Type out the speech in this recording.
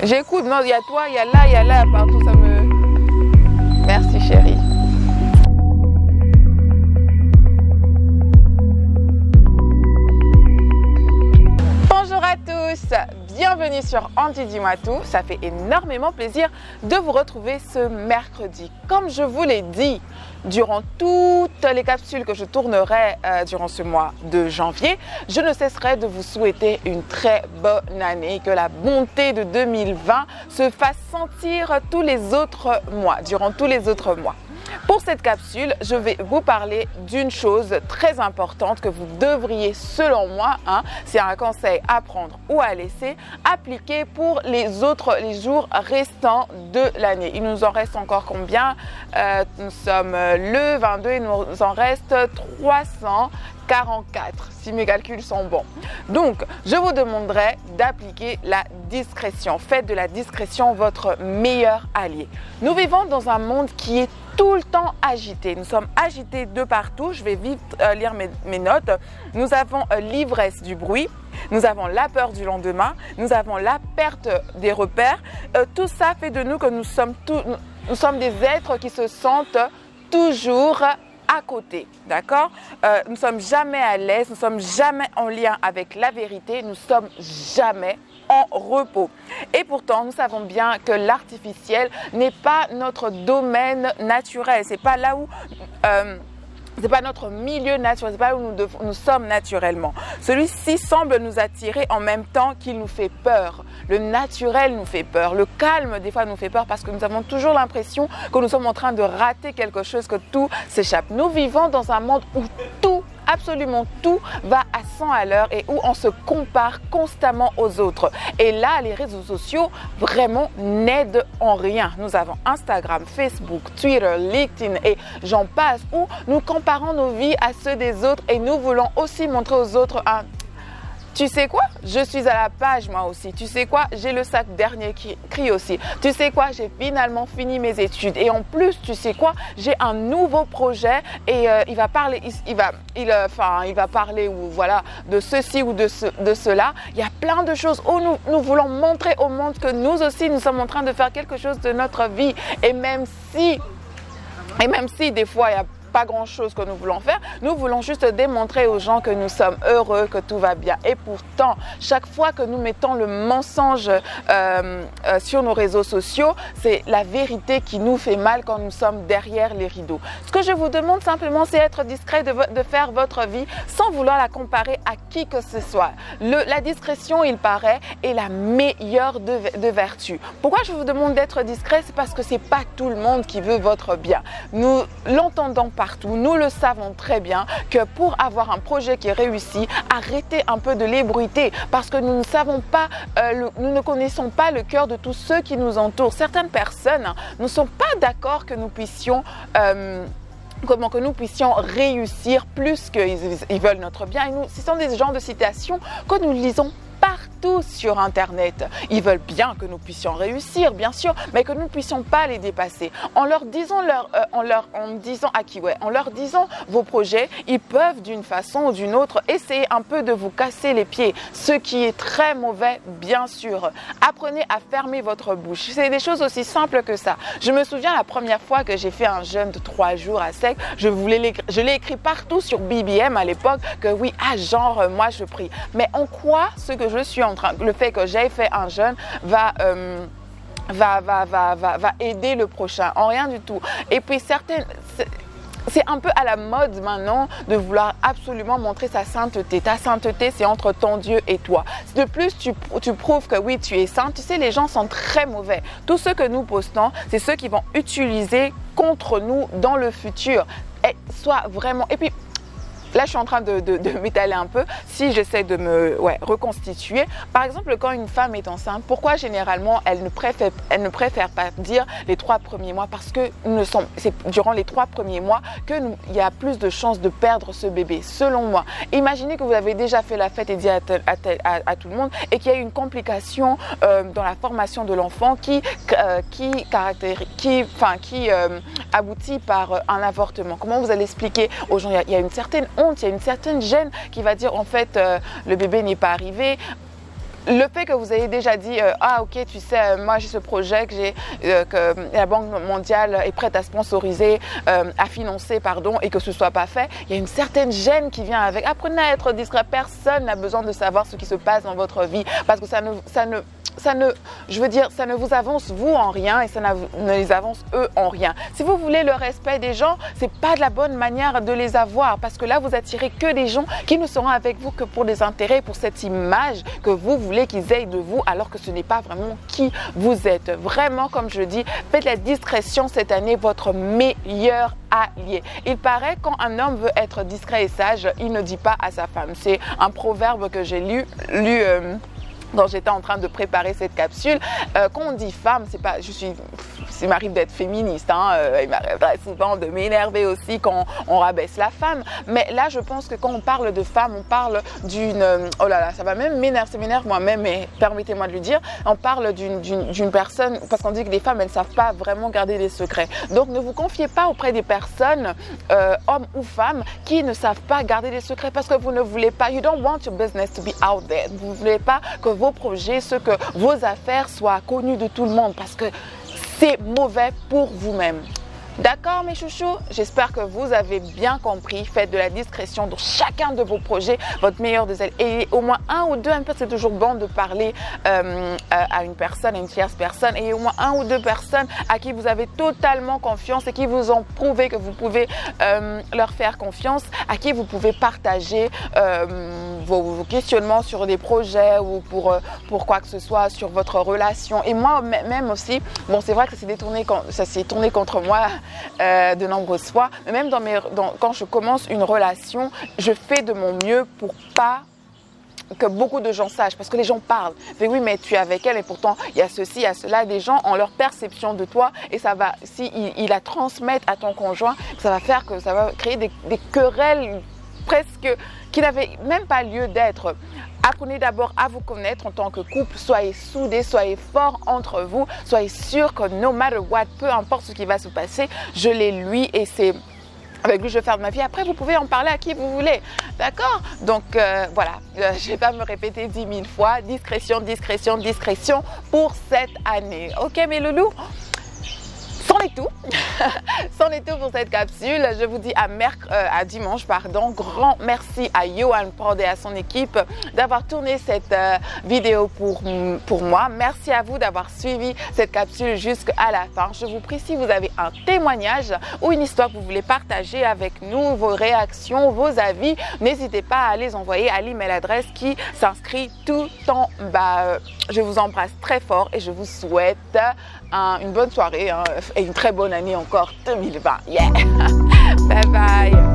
J'écoute, non, il y a toi, il y a là, partout, ça me... Merci chérie. Bonjour à tous, bienvenue sur Andy Dis-moi tout. Ça fait énormément plaisir de vous retrouver ce mercredi. Comme je vous l'ai dit, durant toutes les capsules que je tournerai durant ce mois de janvier, je ne cesserai de vous souhaiter une très bonne année, que la bonté de 2020 se fasse sentir tous les autres mois, durant tous les autres mois. Pour cette capsule, je vais vous parler d'une chose très importante que vous devriez, selon moi, c'est un conseil à prendre ou à laisser, appliquer pour les jours restants de l'année. Il nous en reste encore combien? Nous sommes le 22, il nous en reste 344, si mes calculs sont bons. Donc, je vous demanderai d'appliquer la discrétion. Faites de la discrétion votre meilleur allié. Nous vivons dans un monde qui est tout le temps agité. Nous sommes agités de partout. Je vais vite lire mes notes. Nous avons l'ivresse du bruit. Nous avons la peur du lendemain. Nous avons la perte des repères. Tout ça fait de nous que nous sommes des êtres qui se sentent toujours à côté, d'accord? Nous ne sommes jamais à l'aise, nous ne sommes jamais en lien avec la vérité, nous ne sommes jamais en repos. Et pourtant, nous savons bien que l'artificiel n'est pas notre domaine naturel, c'est pas là où... c'est pas notre milieu naturel, c'est pas où nous sommes naturellement. Celui-ci semble nous attirer en même temps qu'il nous fait peur. Le naturel nous fait peur. Le calme, des fois, nous fait peur parce que nous avons toujours l'impression que nous sommes en train de rater quelque chose, que tout s'échappe. Nous vivons dans un monde où tout, absolument tout, va à 100 à l'heure et où on se compare constamment aux autres. Et là, les réseaux sociaux vraiment n'aident en rien. Nous avons Instagram, Facebook, Twitter, LinkedIn et j'en passe, où nous comparons nos vies à ceux des autres et nous voulons aussi montrer aux autres un... Tu sais quoi? Je suis à la page moi aussi. Tu sais quoi? J'ai le sac dernier qui crie aussi. Tu sais quoi? J'ai finalement fini mes études. Et en plus, tu sais quoi? J'ai un nouveau projet et il va parler, il va parler ou voilà de ceci ou de cela. Il y a plein de choses où nous voulons montrer au monde que nous aussi nous sommes en train de faire quelque chose de notre vie. Et même si des fois il y a pas grand chose que nous voulons faire, nous voulons juste démontrer aux gens que nous sommes heureux, que tout va bien. Et pourtant, chaque fois que nous mettons le mensonge sur nos réseaux sociaux, c'est la vérité qui nous fait mal quand nous sommes derrière les rideaux. Ce que je vous demande simplement, c'est être discret, de faire votre vie sans vouloir la comparer à qui que ce soit. La discrétion, il paraît, est la meilleure de vertus. Pourquoi je vous demande d'être discret? C'est parce que c'est pas tout le monde qui veut votre bien. Nous l'entendons partout, nous le savons très bien que pour avoir un projet qui réussit, arrêtez un peu de l'ébruiter parce que nous ne savons pas, nous ne connaissons pas le cœur de tous ceux qui nous entourent. Certaines personnes ne sont pas d'accord que nous puissions que nous puissions réussir plus qu'ils veulent notre bien. Et ce sont des genres de citations que nous lisons partout sur Internet. Ils veulent bien que nous puissions réussir, bien sûr, mais que nous ne puissions pas les dépasser. En leur disant vos projets, ils peuvent d'une façon ou d'une autre essayer un peu de vous casser les pieds, ce qui est très mauvais, bien sûr. Apprenez à fermer votre bouche. C'est des choses aussi simples que ça. Je me souviens la première fois que j'ai fait un jeûne de 3 jours à sec, je l'ai écrit partout sur BBM à l'époque que oui, moi je prie. Mais en quoi le fait que j'ai fait un jeûne va aider le prochain? En rien du tout. Et puis c'est un peu à la mode maintenant de vouloir absolument montrer sa sainteté. Ta sainteté, c'est entre ton Dieu et toi. De plus, tu prouves que oui, tu es saint. Tu sais, les gens sont très mauvais. Tout ce que nous postons, c'est ceux qui vont utiliser contre nous dans le futur. Et soit vraiment... Et puis, là, je suis en train de m'étaler un peu. Si j'essaie de me reconstituer, par exemple, quand une femme est enceinte, pourquoi généralement elle ne préfère pas dire les 3 premiers mois? Parce que c'est durant les 3 premiers mois qu'il y a plus de chances de perdre ce bébé, selon moi. Imaginez que vous avez déjà fait la fête et dit à tout le monde et qu'il y a eu une complication dans la formation de l'enfant qui aboutit par un avortement. Comment vous allez expliquer aux gens? Il y a une certaine honte, il y a une certaine gêne qui va dire en fait le bébé n'est pas arrivé. le fait que vous ayez déjà dit ah ok, tu sais, moi j'ai ce projet que la Banque mondiale est prête à sponsoriser, à financer, pardon, et que ce soit pas fait, il y a une certaine gêne qui vient avec. Apprenez à être discret. Personne n'a besoin de savoir ce qui se passe dans votre vie parce que ça ne vous avance vous en rien et ça ne les avance eux en rien. Si vous voulez le respect des gens, c'est pas de la bonne manière de les avoir parce que là vous attirez que des gens qui ne seront avec vous que pour des intérêts, pour cette image que vous voulez qu'ils aient de vous alors que ce n'est pas vraiment qui vous êtes. Vraiment, comme je dis, faites la discrétion cette année votre meilleur allié. Il paraît quand un homme veut être discret et sage, il ne dit pas à sa femme. C'est un proverbe que j'ai lu quand j'étais en train de préparer cette capsule. Quand on dit femme, c'est pas, il m'arrive d'être féministe, hein, il m'arrive très souvent de m'énerver aussi quand on rabaisse la femme, mais là je pense que quand on parle de femme, on parle d'une, oh là là, ça va même m'énerver, ça m'énerve moi-même, mais permettez-moi de le dire, on parle d'une personne, parce qu'on dit que les femmes, elles ne savent pas vraiment garder les secrets. Donc ne vous confiez pas auprès des personnes, hommes ou femmes, qui ne savent pas garder les secrets, parce que vous ne voulez pas, you don't want your business to be out there, vous ne voulez pas que vos projets, que vos affaires soient connues de tout le monde, parce que c'est mauvais pour vous-même. D'accord mes chouchous? J'espère que vous avez bien compris. Faites de la discrétion dans chacun de vos projets, votre meilleur des ailes. Et au moins un ou deux, un peu, c'est toujours bon de parler à une personne, à une tierce personne. Et au moins un ou deux personnes à qui vous avez totalement confiance et qui vous ont prouvé que vous pouvez leur faire confiance, à qui vous pouvez partager vos questionnements sur des projets ou pour quoi que ce soit, sur votre relation. Et moi même aussi, bon c'est vrai que ça s'est tourné contre moi de nombreuses fois, mais même quand je commence une relation, je fais de mon mieux pour pas que beaucoup de gens sachent, parce que les gens parlent. Mais oui, mais tu es avec elle et pourtant il y a ceci, il y a cela. Des gens ont leur perception de toi et ça va, si ils la transmettent à ton conjoint, ça va faire que ça va créer des querelles presque qui n'avaient même pas lieu d'être. Apprenez d'abord à vous connaître en tant que couple, soyez soudés, soyez forts entre vous, soyez sûrs que no matter what, peu importe ce qui va se passer, je l'ai lui et c'est avec lui je vais faire de ma vie. Après vous pouvez en parler à qui vous voulez, d'accord? Donc voilà, je ne vais pas me répéter 10 000 fois, discrétion, discrétion, discrétion pour cette année. Ok mes loulous? C'en est tout. C'en est tout pour cette capsule. Je vous dis à dimanche, pardon. Grand merci à Johan Prod et à son équipe d'avoir tourné cette vidéo pour moi. Merci à vous d'avoir suivi cette capsule jusqu'à la fin. Je vous prie, si vous avez un témoignage ou une histoire que vous voulez partager avec nous, vos réactions, vos avis, n'hésitez pas à les envoyer à l'email adresse qui s'inscrit tout en bas. Je vous embrasse très fort et je vous souhaite une bonne soirée et une très bonne année encore 2020. Yeah! Bye bye!